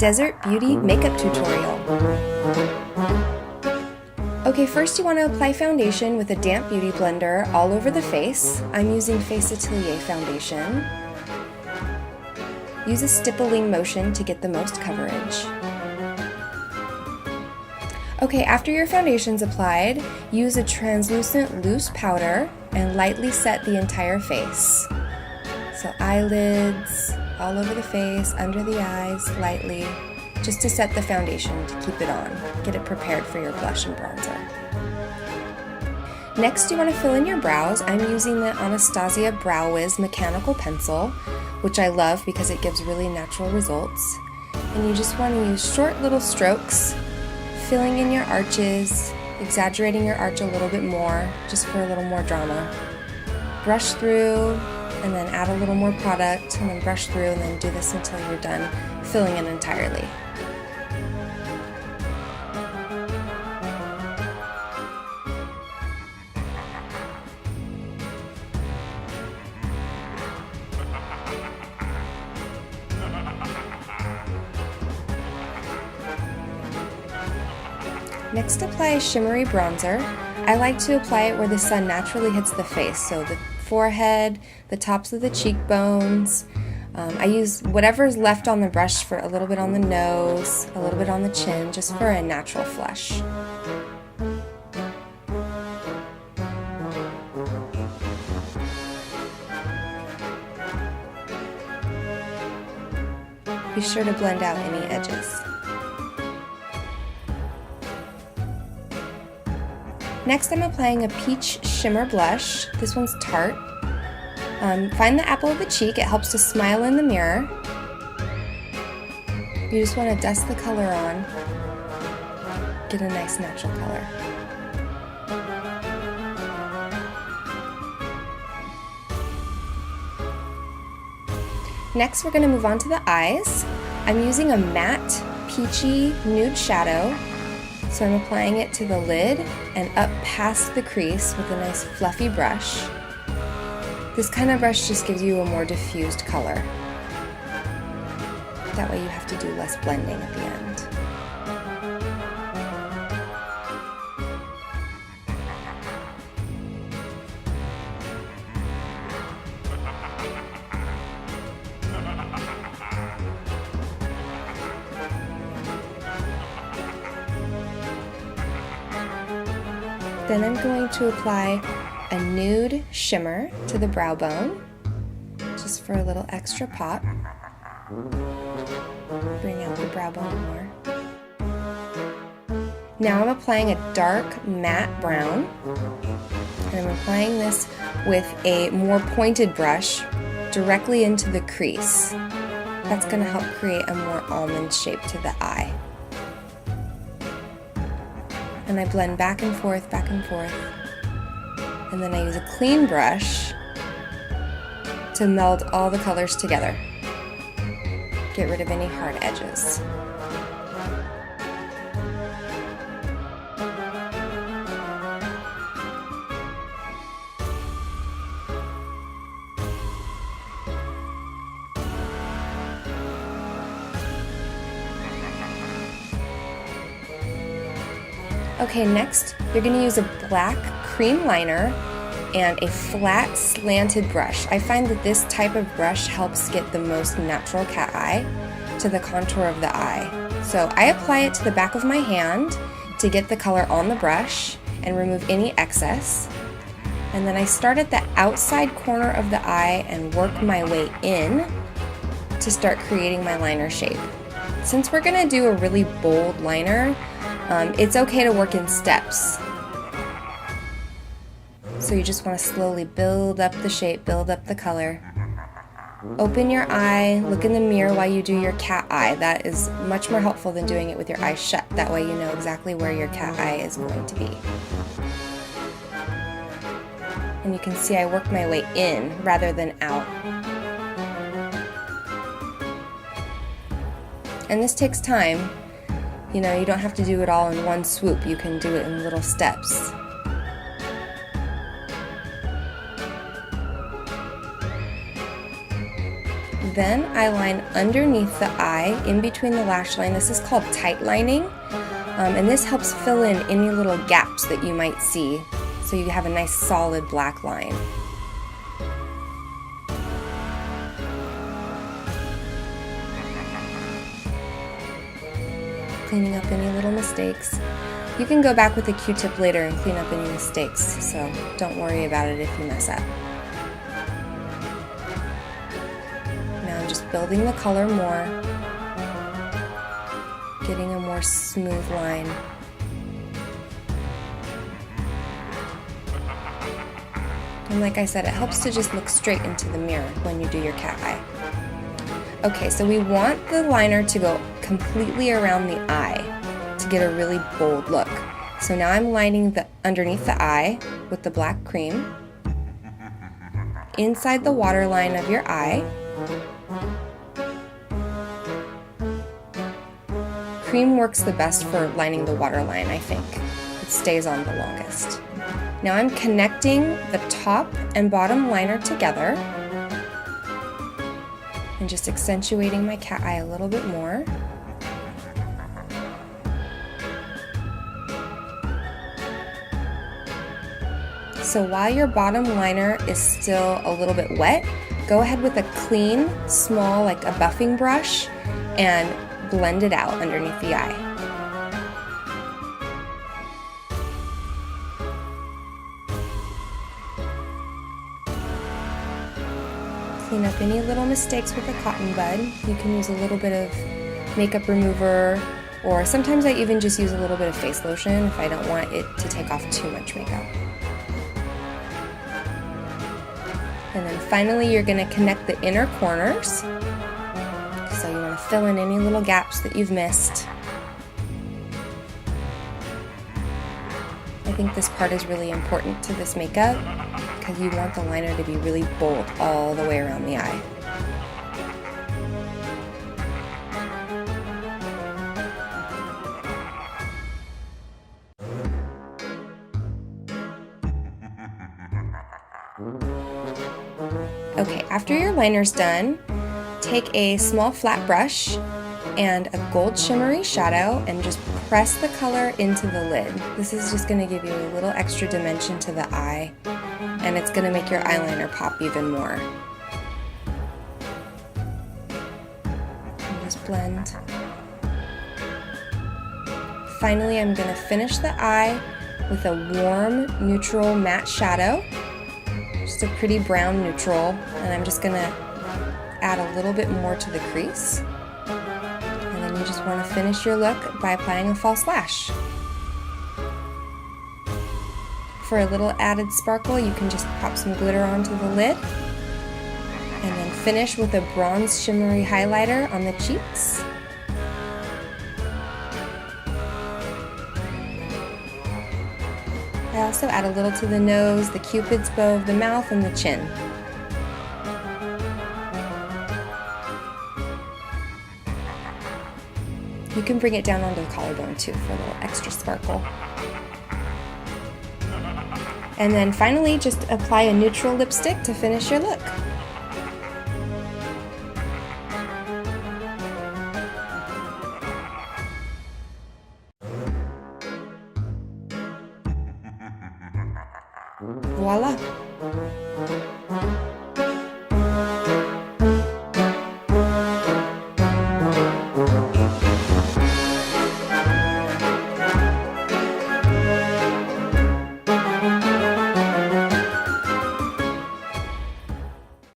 Desert Beauty makeup tutorial. Okay, first you want to apply foundation with a damp beauty blender all over the face. I'm using Face Atelier foundation. Use a stippling motion to get the most coverage. Okay, after your foundation's applied, use a translucent loose powder and lightly set the entire face. So eyelids, all over the face, under the eyes, lightly, just to set the foundation to keep it on. Get it prepared for your blush and bronzer. Next, you want to fill in your brows. I'm using the Anastasia Brow Wiz mechanical pencil, which I love because it gives really natural results. And you just want to use short little strokes, filling in your arches, exaggerating your arch a little bit more, just for a little more drama. Brush through, and then add a little more product, and then brush through, and then do this until you're done filling in entirely. Next, apply a shimmery bronzer. I like to apply it where the sun naturally hits the face, so the forehead, the tops of the cheekbones. I use whatever's left on the brush for a little bit on the nose, a little bit on the chin, just for a natural flush. Be sure to blend out any edges. Next, I'm applying a peach shimmer blush. This one's Tarte. Find the apple of the cheek. It helps to smile in the mirror. You just want to dust the color on. Get a nice natural color. Next, we're going to move on to the eyes. I'm using a matte, peachy nude shadow. So I'm applying it to the lid and up past the crease with a nice fluffy brush. This kind of brush just gives you a more diffused color. That way you have to do less blending at the end. Then I'm going to apply a nude shimmer to the brow bone, just for a little extra pop. Bring out the brow bone more. Now I'm applying a dark matte brown, and I'm applying this with a more pointed brush directly into the crease. That's going to help create a more almond shape to the eye. And I blend back and forth, and then I use a clean brush to meld all the colors together. Get rid of any hard edges. Okay, next you're going to use a black cream liner and a flat slanted brush. I find that this type of brush helps get the most natural cat eye to the contour of the eye. So I apply it to the back of my hand to get the color on the brush and remove any excess. And then I start at the outside corner of the eye and work my way in to start creating my liner shape. Since we're going to do a really bold liner, it's okay to work in steps. So you just want to slowly build up the shape, build up the color. Open your eye, look in the mirror while you do your cat eye. That is much more helpful than doing it with your eyes shut. That way you know exactly where your cat eye is going to be. And you can see I work my way in rather than out. And this takes time. You know, you don't have to do it all in one swoop. You can do it in little steps. Then I line underneath the eye, in between the lash line. This is called tight lining, and this helps fill in any little gaps that you might see, so you have a nice solid black line. Cleaning up any little mistakes. You can go back with a Q-tip later and clean up any mistakes, so don't worry about it if you mess up. Now I'm just building the color more, getting a more smooth line. And like I said, it helps to just look straight into the mirror when you do your cat eye. Okay, so we want the liner to go completely around the eye to get a really bold look. So now I'm lining underneath the eye with the black cream, inside the waterline of your eye. Cream works the best for lining the waterline, I think. It stays on the longest. Now I'm connecting the top and bottom liner together and just accentuating my cat eye a little bit more. So while your bottom liner is still a little bit wet, go ahead with a clean, small, like a buffing brush, and blend it out underneath the eye. Clean up any little mistakes with a cotton bud. You can use a little bit of makeup remover, or sometimes I even just use a little bit of face lotion if I don't want it to take off too much makeup. And then finally you're going to connect the inner corners. So you want to fill in any little gaps that you've missed. I think this part is really important to this makeup because you want the liner to be really bold all the way around the eye. Okay, after your liner's done, take a small flat brush and a gold shimmery shadow and just press the color into the lid. This is just going to give you a little extra dimension to the eye, and it's going to make your eyeliner pop even more. And just blend. Finally, I'm going to finish the eye with a warm, neutral matte shadow. Just a pretty brown neutral, and I'm just going to add a little bit more to the crease. And then you just want to finish your look by applying a false lash. For a little added sparkle, you can just pop some glitter onto the lid, and then finish with a bronze shimmery highlighter on the cheeks. I also add a little to the nose, the cupid's bow of the mouth, and the chin. You can bring it down onto the collarbone too for a little extra sparkle. And then finally, just apply a neutral lipstick to finish your look. Voila!